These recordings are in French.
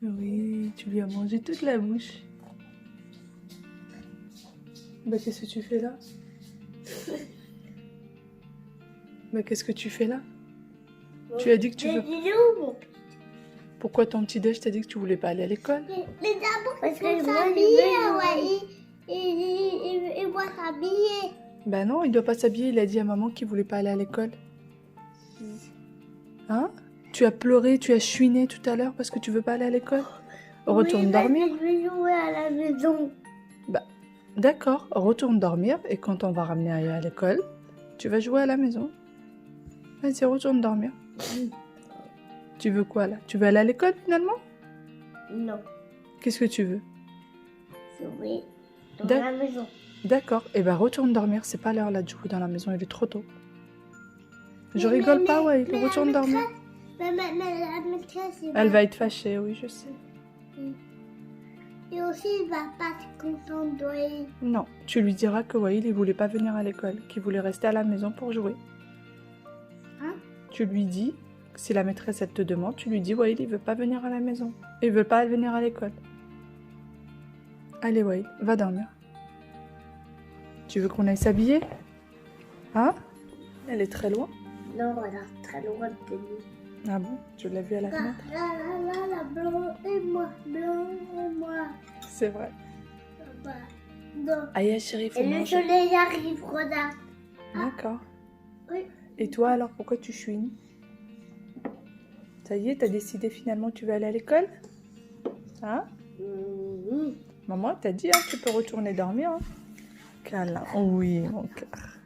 Oui, tu lui as mangé toute la bouche. Bah, qu'est-ce que tu fais là? Bah, qu'est-ce que tu fais là? Tu as dit que tu veux... Pourquoi ton petit déj t'a dit que tu voulais pas aller à l'école? Mais d'abord, parce que s'habiller, il doit s'habiller. Bah non, il doit pas s'habiller, il a dit à maman qu'il voulait pas aller à l'école. Hein? Tu as pleuré, tu as chouiné tout à l'heure parce que tu veux pas aller à l'école? Retourne dormir. Je vais jouer à la maison. Bah, d'accord, retourne dormir et quand on va ramener à l'école, tu vas jouer à la maison. Vas-y, retourne dormir. Tu veux quoi là? Tu veux aller à l'école finalement? Non, Qu'est-ce que tu veux? jouer dans D'ac- la maison. D'accord, et ben retourne dormir, c'est pas l'heure là de jouer dans la maison, il est trop tôt. Je rigole pas, ouais, il retourne dormir. Mais la maîtresse, Elle va être fâchée, oui, je sais. Et aussi, il va pas être content de jouer. Non, tu lui diras que Waïl, il voulait pas venir à l'école, qu'il voulait rester à la maison pour jouer. Hein? Tu lui dis, si la maîtresse elle te demande, tu lui dis Waïl, il veut pas venir à la maison. Il veut pas venir à l'école. Allez Waïl, va dormir. Tu veux qu'on aille s'habiller? Hein? Elle est très loin. Non, elle est très loin de nous. Ah bon? Tu l'as vue à la fenêtre? La blanc et moi, C'est vrai. Bah, non. Aïe chérie, faut Et le manger. soleil arrive, regarde. D'accord. Oui. Et toi alors, pourquoi tu chouines? Ça y est, t'as décidé finalement que tu vas aller à l'école? Hein? Maman t'a dit, hein, tu peux retourner dormir. Hein? Câlin. Oui, mon cœur.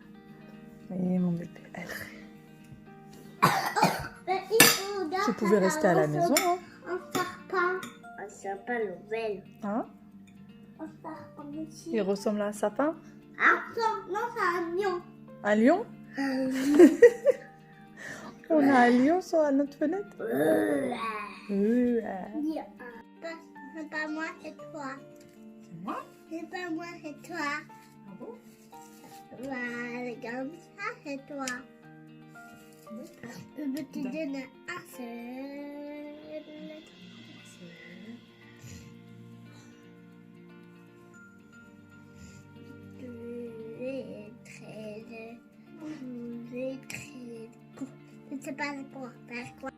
Oui, mon bébé. Allez. Tu pouvais rester à la maison. Hein? Un sapin. Un sapin nouvel. Hein? Un sapin aussi. Il ressemble à un sapin? Ah, non, c'est un lion. Un lion? On a un lion sur notre fenêtre? C'est pas moi, c'est toi. C'est moi? C'est pas moi, c'est toi. Ah bon? Voilà, comme ça, c'est toi. Je veux te donner un seul. Je ne sais pas pour faire quoi.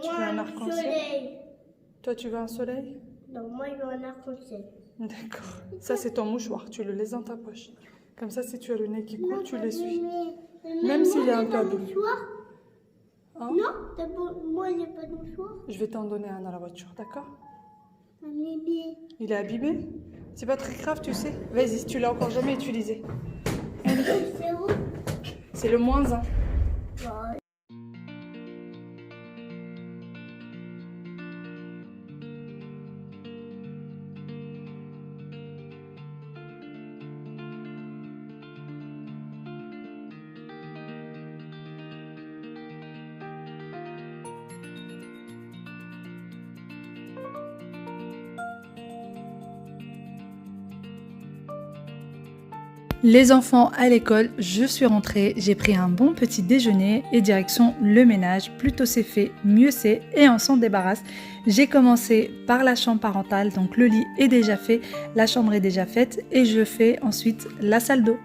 Tu veux un arc-en-ciel? Toi, tu veux un soleil? Non, moi, je veux un arc-en-ciel. D'accord. Ça, c'est ton mouchoir. Tu le laisses dans ta poche. Comme ça, si tu as le nez qui coule, tu l'essuies. Même s'il est un peu abîmé. Hein? Non, moi, j'ai pas de mouchoir. Je vais t'en donner un dans la voiture, d'accord? Un bébé. Il est abîmé? C'est pas très grave, tu sais. Vas-y, tu l'as encore jamais utilisé. C'est où? C'est le -1. Les enfants à l'école, je suis rentrée, j'ai pris un bon petit déjeuner et direction le ménage. Plus tôt c'est fait, mieux c'est et on s'en débarrasse. J'ai commencé par la chambre parentale, donc le lit est déjà fait, la chambre est déjà faite et je fais ensuite la salle d'eau.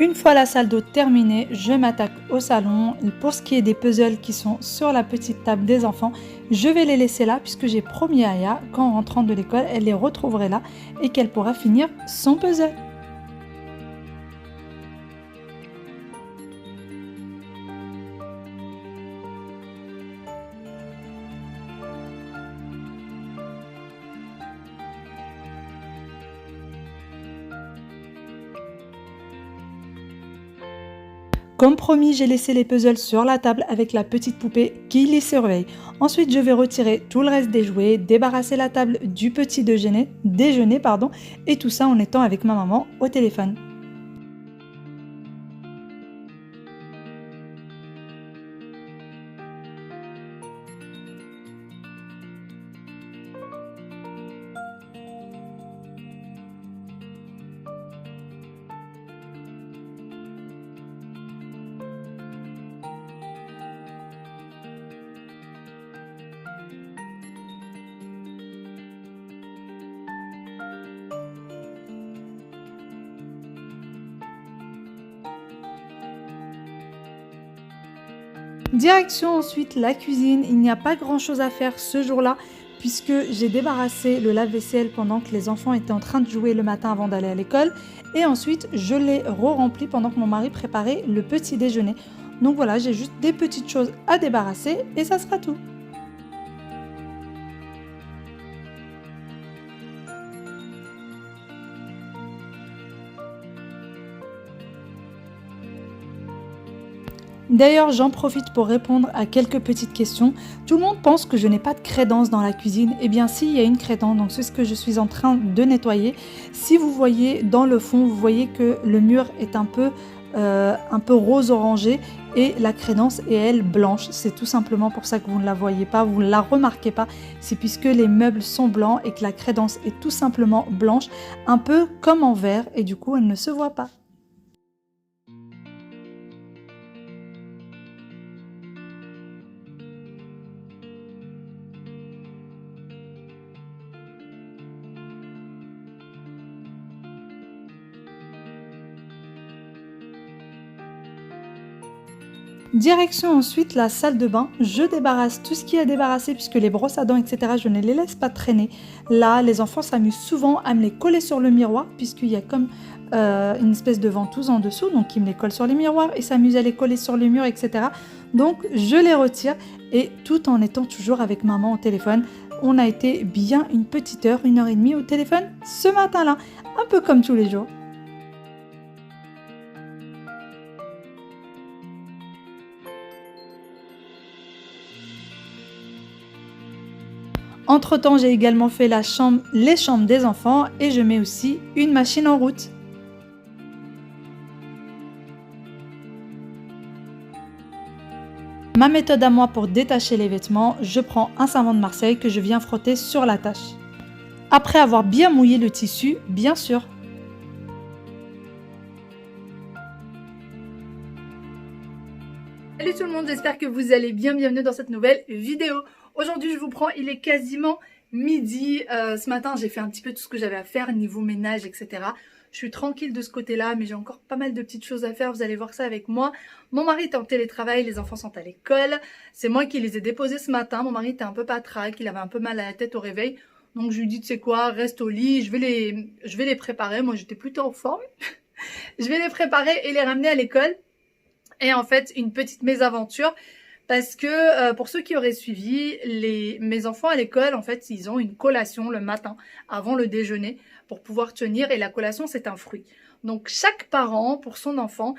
Une fois la salle d'eau terminée, je m'attaque au salon. Et pour ce qui est des puzzles qui sont sur la petite table des enfants, je vais les laisser là puisque j'ai promis à Aya qu'en rentrant de l'école, elle les retrouverait là et qu'elle pourra finir son puzzle. Comme promis, j'ai laissé les puzzles sur la table avec la petite poupée qui les surveille. Ensuite, je vais retirer tout le reste des jouets, débarrasser la table du petit déjeuner, et tout ça en étant avec ma maman au téléphone. Direction ensuite la cuisine, il n'y a pas grand chose à faire ce jour-là puisque j'ai débarrassé le lave-vaisselle pendant que les enfants étaient en train de jouer le matin avant d'aller à l'école et ensuite je l'ai re-rempli pendant que mon mari préparait le petit déjeuner. Donc voilà, j'ai juste des petites choses à débarrasser et ça sera tout. D'ailleurs, j'en profite pour répondre à quelques petites questions. Tout le monde pense que je n'ai pas de crédence dans la cuisine. Eh bien si, il y a une crédence, donc c'est ce que je suis en train de nettoyer. Si vous voyez dans le fond, vous voyez que le mur est un peu rose orangé et la crédence est elle blanche. C'est tout simplement pour ça que vous ne la voyez pas, vous ne la remarquez pas. C'est puisque les meubles sont blancs et que la crédence est tout simplement blanche, un peu comme en verre et du coup elle ne se voit pas. Direction ensuite la salle de bain, je débarrasse tout ce qui est à débarrasser puisque les brosses à dents etc je ne les laisse pas traîner. Là les enfants s'amusent souvent à me les coller sur le miroir puisqu'il y a comme une espèce de ventouse en dessous donc ils me les collent sur les miroirs et s'amusent à les coller sur le mur etc. Donc je les retire et tout en étant toujours avec maman au téléphone. On a été bien une petite heure, 1h30 au téléphone ce matin-là, un peu comme tous les jours. Entre-temps, j'ai également fait les chambres des enfants et je mets aussi une machine en route. Ma méthode à moi pour détacher les vêtements, je prends un savon de Marseille que je viens frotter sur la tâche. Après avoir bien mouillé le tissu, bien sûr. Salut tout le monde, j'espère que vous allez bien, bienvenue dans cette nouvelle vidéo. Aujourd'hui je vous prends, il est quasiment midi, ce matin j'ai fait un petit peu tout ce que j'avais à faire niveau ménage etc. Je suis tranquille de ce côté-là mais j'ai encore pas mal de petites choses à faire, vous allez voir ça avec moi. Mon mari est en télétravail, les enfants sont à l'école, c'est moi qui les ai déposés ce matin, mon mari était un peu patraque, il avait un peu mal à la tête au réveil. Donc je lui dis tu sais quoi, reste au lit, je vais les préparer, moi j'étais plutôt en forme. Je vais les préparer et les ramener à l'école. Et en fait, une petite mésaventure parce que pour ceux qui auraient suivi, mes enfants à l'école, en fait, ils ont une collation le matin avant le déjeuner pour pouvoir tenir et la collation, c'est un fruit. Donc chaque parent, pour son enfant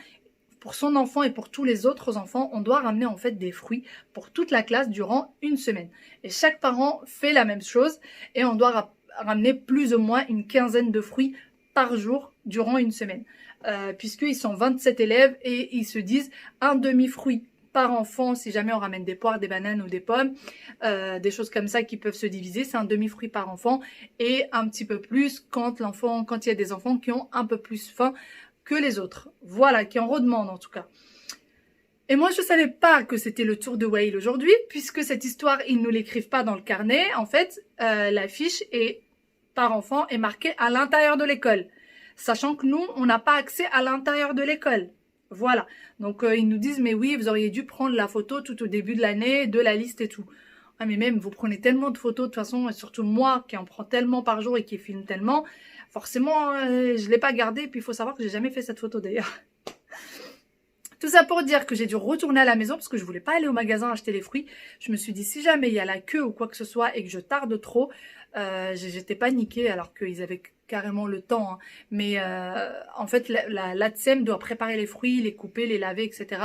et pour tous les autres enfants, on doit ramener en fait des fruits pour toute la classe durant une semaine. Et chaque parent fait la même chose et on doit ramener plus ou moins une quinzaine de fruits par jour durant une semaine. Puisqu'ils sont 27 élèves et ils se disent un demi-fruit par enfant si jamais on ramène des poires, des bananes ou des pommes, des choses comme ça qui peuvent se diviser, c'est un demi-fruit par enfant et un petit peu plus quand il y a des enfants qui ont un peu plus faim que les autres. Voilà, qui en redemandent en tout cas. Et moi je savais pas que c'était le tour de Wael aujourd'hui puisque cette histoire ils ne l'écrivent pas dans le carnet. En fait la fiche par enfant est marquée à l'intérieur de l'école. Sachant que nous, on n'a pas accès à l'intérieur de l'école. Voilà. Donc, ils nous disent, mais oui, vous auriez dû prendre la photo tout au début de l'année, de la liste et tout. Ah, mais même, vous prenez tellement de photos, de toute façon, et surtout moi, qui en prends tellement par jour et qui filme tellement, forcément, je ne l'ai pas gardé. Puis, il faut savoir que j'ai jamais fait cette photo, d'ailleurs. Tout ça pour dire que j'ai dû retourner à la maison parce que je voulais pas aller au magasin acheter les fruits. Je me suis dit, si jamais il y a la queue ou quoi que ce soit et que je tarde trop, j'étais paniquée alors qu'ils avaient carrément le temps. Hein. Mais en fait, l'ATSEM doit préparer les fruits, les couper, les laver, etc.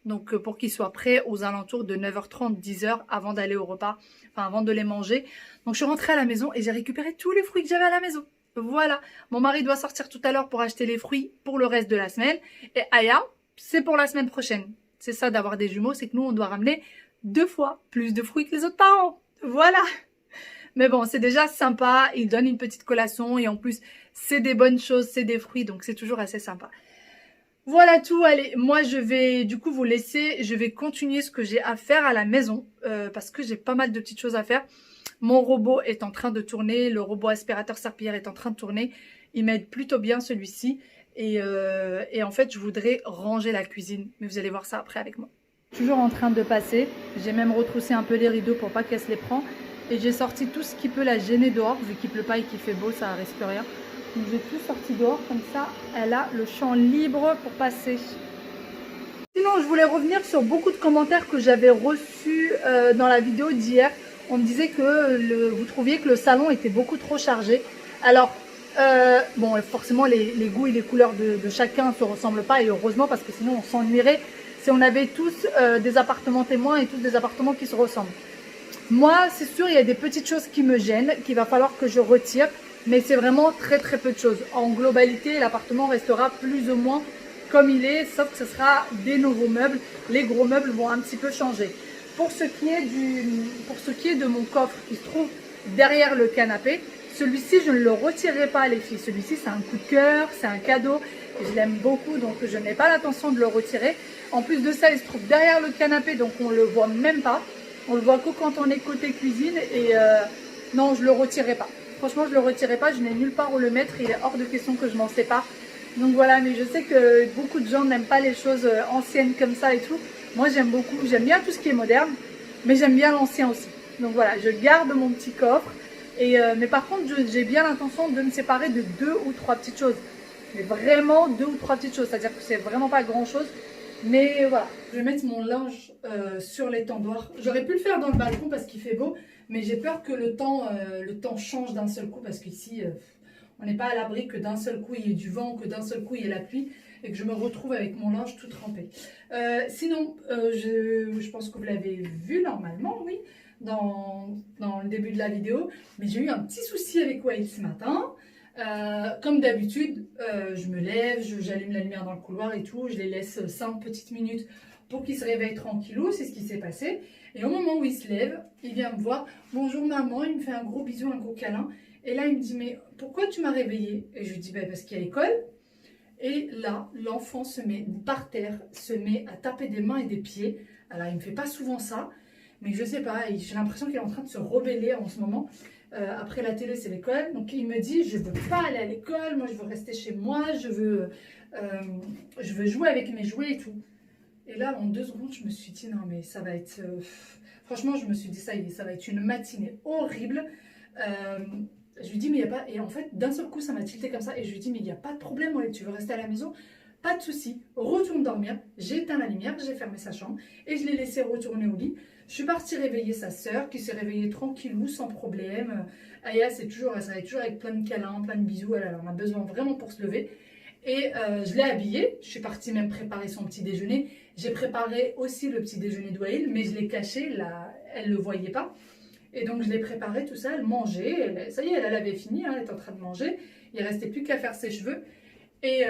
Donc, pour qu'ils soient prêts aux alentours de 9h30, 10h avant d'aller au repas, enfin avant de les manger. Donc, je suis rentrée à la maison et j'ai récupéré tous les fruits que j'avais à la maison. Voilà. Mon mari doit sortir tout à l'heure pour acheter les fruits pour le reste de la semaine. Et Aya, c'est pour la semaine prochaine. C'est ça d'avoir des jumeaux, c'est que nous, on doit ramener 2 fois plus de fruits que les autres parents. Voilà. Mais bon, c'est déjà sympa. Ils donnent une petite collation et en plus, c'est des bonnes choses, c'est des fruits, donc c'est toujours assez sympa. Voilà tout. Allez, moi, je vais du coup vous laisser. Je vais continuer ce que j'ai à faire à la maison parce que j'ai pas mal de petites choses à faire. Mon robot est en train de tourner. Le robot aspirateur serpillière est en train de tourner. Il m'aide plutôt bien celui-ci. Et en fait, je voudrais ranger la cuisine. Mais vous allez voir ça après avec moi. Toujours en train de passer. J'ai même retroussé un peu les rideaux pour pas qu'elle se les prenne. Et j'ai sorti tout ce qui peut la gêner dehors. Vu qu'il pleut pas et qu'il fait beau, ça risque rien. Donc j'ai tout sorti dehors. Comme ça, elle a le champ libre pour passer. Sinon, je voulais revenir sur beaucoup de commentaires que j'avais reçus dans la vidéo d'hier. On me disait que vous trouviez que le salon était beaucoup trop chargé. Alors, bon, forcément, les goûts et les couleurs de chacun ne se ressemblent pas. Et heureusement, parce que sinon, on s'ennuierait si on avait tous des appartements témoins et tous des appartements qui se ressemblent. Moi, c'est sûr, il y a des petites choses qui me gênent, qu'il va falloir que je retire. Mais c'est vraiment très très peu de choses. En globalité, l'appartement restera plus ou moins comme il est, sauf que ce sera des nouveaux meubles. Les gros meubles vont un petit peu changer. Pour ce qui est de mon coffre qui se trouve derrière le canapé, celui-ci, je ne le retirerai pas, les filles. Celui-ci, c'est un coup de cœur, c'est un cadeau. Je l'aime beaucoup, donc je n'ai pas l'intention de le retirer. En plus de ça, il se trouve derrière le canapé, donc on ne le voit même pas. On le voit que quand on est côté cuisine. Et non, je ne le retirerai pas. Franchement, je ne le retirerai pas. Je n'ai nulle part où le mettre. Il est hors de question que je m'en sépare. Donc voilà, mais je sais que beaucoup de gens n'aiment pas les choses anciennes comme ça et tout. Moi, j'aime beaucoup. J'aime bien tout ce qui est moderne, mais j'aime bien l'ancien aussi. Donc voilà, je garde mon petit coffre. Mais par contre, j'ai bien l'intention de me séparer de 2 ou 3 petites choses. Mais vraiment 2 ou 3 petites choses. C'est-à-dire que c'est vraiment pas grand-chose. Mais voilà, je vais mettre mon linge sur l'étendoir. J'aurais pu le faire dans le balcon parce qu'il fait beau. Mais j'ai peur que le temps change d'un seul coup. Parce qu'ici, on n'est pas à l'abri que d'un seul coup, il y ait du vent, que d'un seul coup, il y ait la pluie. Et que je me retrouve avec mon linge tout trempé. Sinon, je pense que vous l'avez vu normalement, oui. Dans le début de la vidéo, mais j'ai eu un petit souci avec Wael ce matin. Comme d'habitude, je me lève, j'allume la lumière dans le couloir et tout, je les laisse 5 petites minutes pour qu'ils se réveillent tranquillou, c'est ce qui s'est passé. Et au moment où il se lève, il vient me voir, bonjour maman, il me fait un gros bisou, un gros câlin. Et là, il me dit, mais pourquoi tu m'as réveillée? Et je lui dis, bah, parce qu'il y a l'école. Et là, l'enfant se met par terre, se met à taper des mains et des pieds. Alors, il ne me fait pas souvent ça. Mais je sais pas, j'ai l'impression qu'il est en train de se rebeller en ce moment. Après la télé, c'est l'école. Donc il me dit, je ne veux pas aller à l'école, moi je veux rester chez moi, je veux jouer avec mes jouets et tout. Et là, en 2 secondes, je me suis dit, non mais ça va être... Franchement, je me suis dit, ça y est, ça va être une matinée horrible. Je lui dis, mais il n'y a pas... Et en fait, d'un seul coup, ça m'a tilté comme ça. Et je lui dis, mais il n'y a pas de problème, tu veux rester à la maison? Pas de souci, retourne dormir. J'ai éteint la lumière, j'ai fermé sa chambre et je l'ai laissé retourner au lit. Je suis partie réveiller sa sœur qui s'est réveillée tranquillou, sans problème. Aya, elle se réveille toujours avec plein de câlins, plein de bisous. Elle en a besoin vraiment pour se lever. Et je l'ai habillée. Je suis partie même préparer son petit déjeuner. J'ai préparé aussi le petit déjeuner de Wael, mais je l'ai caché. Là, elle ne le voyait pas. Et donc, je l'ai préparé, tout ça. Elle mangeait. Ça y est, elle avait fini. Elle était en train de manger. Il ne restait plus qu'à faire ses cheveux. Et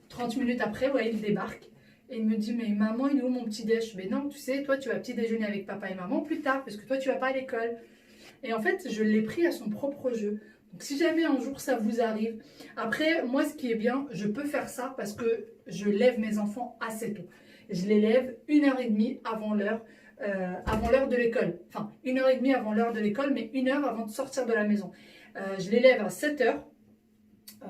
30 minutes après, Wael débarque. Et il me dit, mais maman, il est où mon petit déj? Mais non, tu sais, toi, tu vas petit déjeuner avec papa et maman plus tard, parce que toi, tu vas pas à l'école. Et en fait, je l'ai pris à son propre jeu. Donc, si jamais un jour ça vous arrive, après, moi, ce qui est bien, je peux faire ça parce que je lève mes enfants assez tôt. Je les lève 1h30 avant l'heure de l'école. Enfin, 1h30 avant l'heure de l'école, mais 1 heure avant de sortir de la maison. Je les lève à 7h.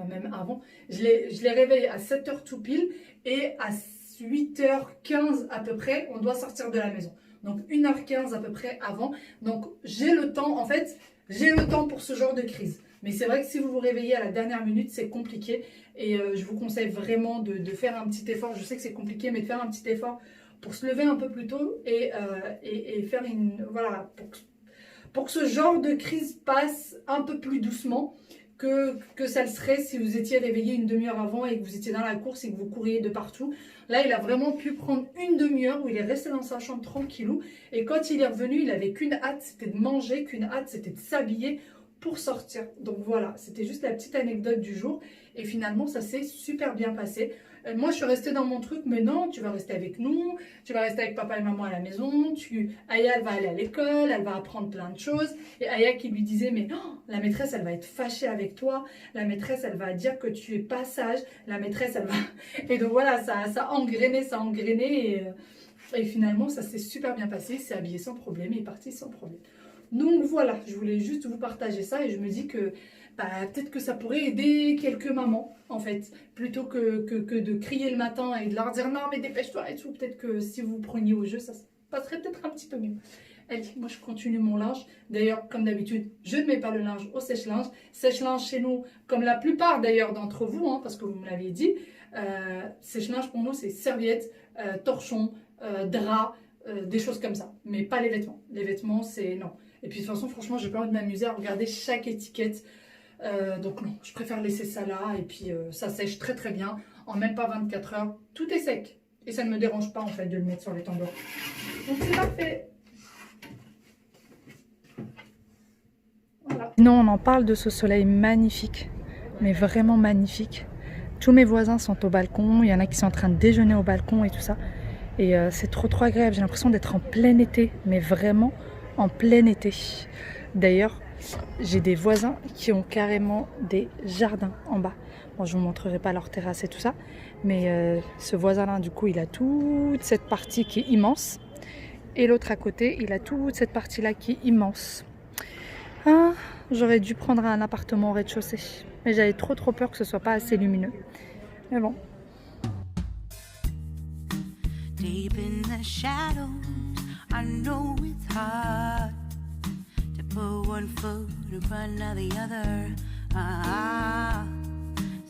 même avant. Je les réveille à 7h tout pile et à 8h15 à peu près, on doit sortir de la maison. Donc 1h15 à peu près avant. Donc j'ai le temps, en fait, j'ai le temps pour ce genre de crise. Mais c'est vrai que si vous vous réveillez à la dernière minute, c'est compliqué. Et je vous conseille vraiment de faire un petit effort. Je sais que c'est compliqué, mais de faire un petit effort pour se lever un peu plus tôt et faire une... Voilà, pour que ce genre de crise passe un peu plus doucement que ça le serait si vous étiez réveillé une demi-heure avant et que vous étiez dans la course et que vous couriez de partout. Là, il a vraiment pu prendre une demi-heure où il est resté dans sa chambre tranquillou. Et quand il est revenu, il avait qu'une hâte, c'était de manger, qu'une hâte, c'était de s'habiller pour sortir. Donc voilà, c'était juste la petite anecdote du jour. Et finalement, ça s'est super bien passé. Moi, je suis restée dans mon truc, mais non, tu vas rester avec nous, tu vas rester avec papa et maman à la maison, Aya, elle va aller à l'école, elle va apprendre plein de choses. Et Aya qui lui disait, mais oh, la maîtresse, elle va être fâchée avec toi, la maîtresse, elle va dire que tu es pas sage, la maîtresse, elle va... Et donc voilà, ça a engrainé, et finalement, ça s'est super bien passé, il s'est habillé sans problème, il est parti sans problème. Donc voilà, je voulais juste vous partager ça et je me dis que peut-être que ça pourrait aider quelques mamans en fait, plutôt que de crier le matin et de leur dire non mais dépêche-toi et tout, peut-être que si vous preniez au jeu, ça passerait peut-être un petit peu mieux. Elle dit, moi je continue mon linge, d'ailleurs comme d'habitude, je ne mets pas le linge au sèche-linge. Sèche-linge chez nous, comme la plupart d'ailleurs d'entre vous, hein, parce que vous me l'avez dit, sèche-linge pour nous c'est serviette, torchon, drap, des choses comme ça, mais pas les vêtements. Les vêtements c'est non. Et puis de toute façon, franchement, j'ai pas envie de m'amuser à regarder chaque étiquette. Donc non, je préfère laisser ça là. Et puis ça sèche très très bien. En même pas 24 heures, tout est sec. Et ça ne me dérange pas en fait de le mettre sur les tambours. Donc c'est parfait. Voilà. Sinon, on en parle de ce soleil magnifique. Mais vraiment magnifique. Tous mes voisins sont au balcon. Il y en a qui sont en train de déjeuner au balcon et tout ça. Et c'est trop agréable. J'ai l'impression d'être en plein été. Mais vraiment en plein été. D'ailleurs, j'ai des voisins qui ont carrément des jardins en bas. Bon, je ne vous montrerai pas leur terrasse et tout ça, mais ce voisin-là, du coup, il a toute cette partie qui est immense. Et l'autre à côté, il a toute cette partie-là qui est immense. Ah, j'aurais dû prendre un appartement au rez-de-chaussée. Mais j'avais trop peur que ce soit pas assez lumineux. Mais bon. Deep in the shadows, I know it's hard to put one foot in front of the other.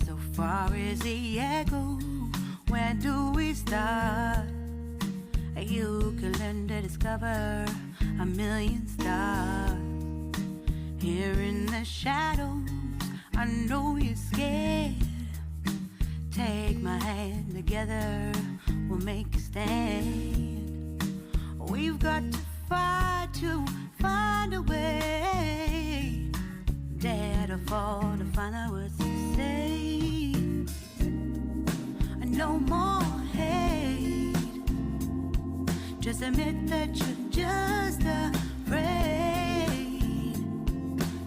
So far as the echo, where do we start? You can learn to discover a million stars. Here in the shadows, I know you're scared. Take my hand together, we'll make a stand. We've got to fight to find a way. Dare to fall to find out what to say. No more hate. Just admit that you're just afraid.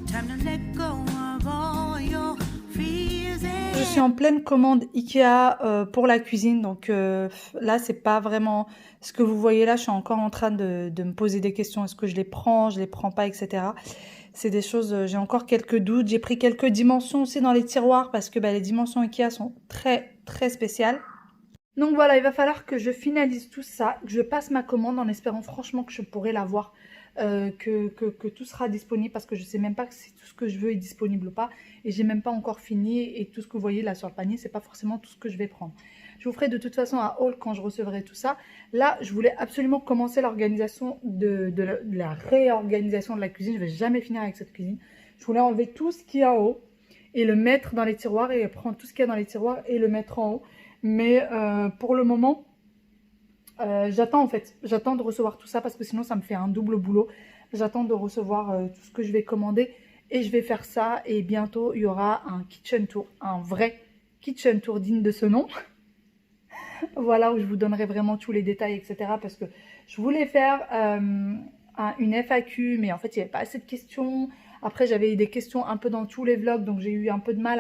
Time to let go of all your fears. Je suis en pleine commande Ikea pour la cuisine, donc là c'est pas vraiment ce que vous voyez là. Je suis encore en train de me poser des questions. Est-ce que je les prends pas, etc. C'est des choses, j'ai encore quelques doutes. J'ai pris quelques dimensions aussi dans les tiroirs parce que les dimensions Ikea sont très spéciales. Donc voilà, il va falloir que je finalise tout ça, que je passe ma commande en espérant franchement que je pourrai l'avoir, que tout sera disponible parce que je sais même pas si tout ce que je veux est disponible ou pas et j'ai même pas encore fini et tout ce que vous voyez là sur le panier, c'est pas forcément tout ce que je vais prendre. Je vous ferai de toute façon un haul quand je recevrai tout ça. Là, je voulais absolument commencer l'organisation de la réorganisation de la cuisine. Je vais jamais finir avec cette cuisine. Je voulais enlever tout ce qui est en haut et le mettre dans les tiroirs et prendre tout ce qu'il y a dans les tiroirs et le mettre en haut. Mais pour le moment, j'attends de recevoir tout ça parce que sinon ça me fait un double boulot. J'attends de recevoir tout ce que je vais commander et je vais faire ça. Et bientôt, il y aura un kitchen tour, un vrai kitchen tour digne de ce nom. Voilà, où je vous donnerai vraiment tous les détails, etc. Parce que je voulais faire une FAQ, mais en fait, il n'y avait pas assez de questions. Après, j'avais eu des questions un peu dans tous les vlogs, donc j'ai eu un peu de mal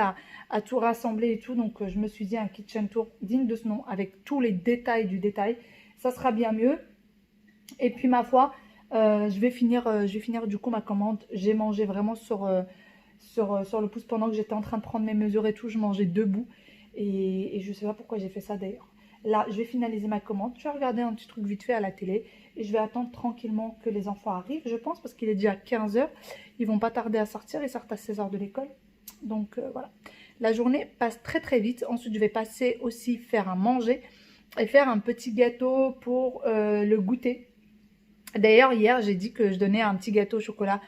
à tout rassembler et tout. Donc, je me suis dit un kitchen tour digne de ce nom, avec tous les détails du détail. Ça sera bien mieux. Et puis, ma foi, je vais finir du coup ma commande. J'ai mangé vraiment sur sur le pouce pendant que j'étais en train de prendre mes mesures et tout. Je mangeais debout. Et je sais pas pourquoi j'ai fait ça d'ailleurs. Là, je vais finaliser ma commande. Je vais regarder un petit truc vite fait à la télé. Et je vais attendre tranquillement que les enfants arrivent, je pense, parce qu'il est déjà 15 h. Ils vont pas tarder à sortir. Ils sortent à 16 h de l'école. Donc voilà. La journée passe très très vite. Ensuite, je vais passer aussi faire à manger et faire un petit gâteau pour le goûter. D'ailleurs, hier, j'ai dit que je donnais un petit gâteau au chocolat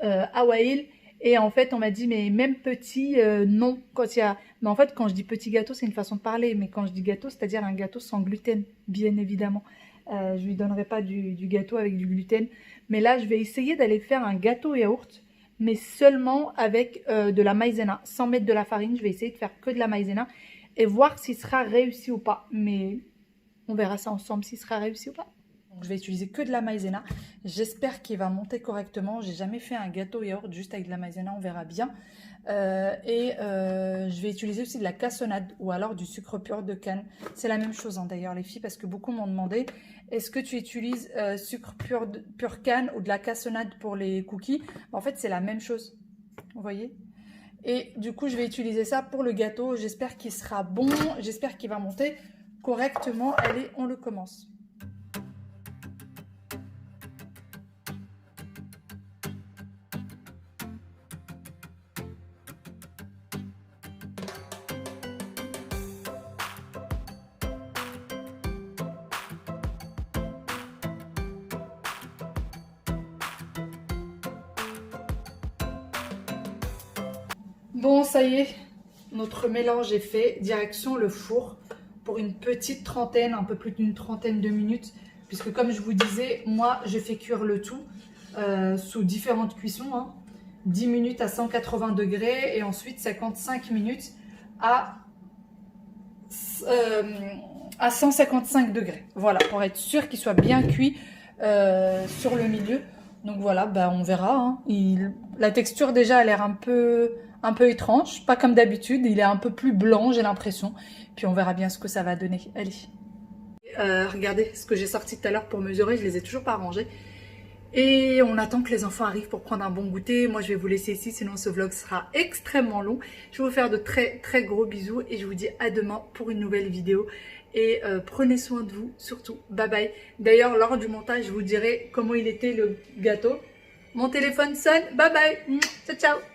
Hawaii. Et en fait, on m'a dit, mais même petit, non. Quand il y a... Mais en fait, quand je dis petit gâteau, c'est une façon de parler. Mais quand je dis gâteau, c'est-à-dire un gâteau sans gluten, bien évidemment. Je ne lui donnerai pas du gâteau avec du gluten. Mais là, je vais essayer d'aller faire un gâteau yaourt, mais seulement avec de la maïzena, sans mettre de la farine. Je vais essayer de faire que de la maïzena et voir s'il sera réussi ou pas. Mais on verra ça ensemble, s'il sera réussi ou pas. Donc, je vais utiliser que de la maïzena. J'espère qu'il va monter correctement. J'ai jamais fait un gâteau yaourt juste avec de la maïzena, on verra bien. Je vais utiliser aussi de la cassonade ou alors du sucre pur de canne. C'est la même chose hein, d'ailleurs les filles, parce que beaucoup m'ont demandé est-ce que tu utilises sucre pur canne ou de la cassonade pour les cookies. En fait c'est la même chose, vous voyez. Et du coup je vais utiliser ça pour le gâteau. J'espère qu'il sera bon, j'espère qu'il va monter correctement. Allez, on le commence. Bon, ça y est, notre mélange est fait. Direction le four pour une petite trentaine, un peu plus d'une trentaine de minutes. Puisque comme je vous disais, moi, je fais cuire le tout sous différentes cuissons. Hein. 10 minutes à 180 degrés et ensuite 55 minutes à 155 degrés. Voilà, pour être sûr qu'il soit bien cuit sur le milieu. Donc voilà, bah, on verra. Hein. La texture déjà a l'air un peu étrange, pas comme d'habitude. Il est un peu plus blanc, j'ai l'impression. Puis on verra bien ce que ça va donner. Allez. Regardez ce que j'ai sorti tout à l'heure pour mesurer. Je les ai toujours pas rangés. Et on attend que les enfants arrivent pour prendre un bon goûter. Moi, je vais vous laisser ici, sinon ce vlog sera extrêmement long. Je vais vous faire de très très gros bisous et je vous dis à demain pour une nouvelle vidéo. Et prenez soin de vous, surtout. Bye bye. D'ailleurs, lors du montage, je vous dirai comment il était le gâteau. Mon téléphone sonne. Bye bye. Ciao, ciao.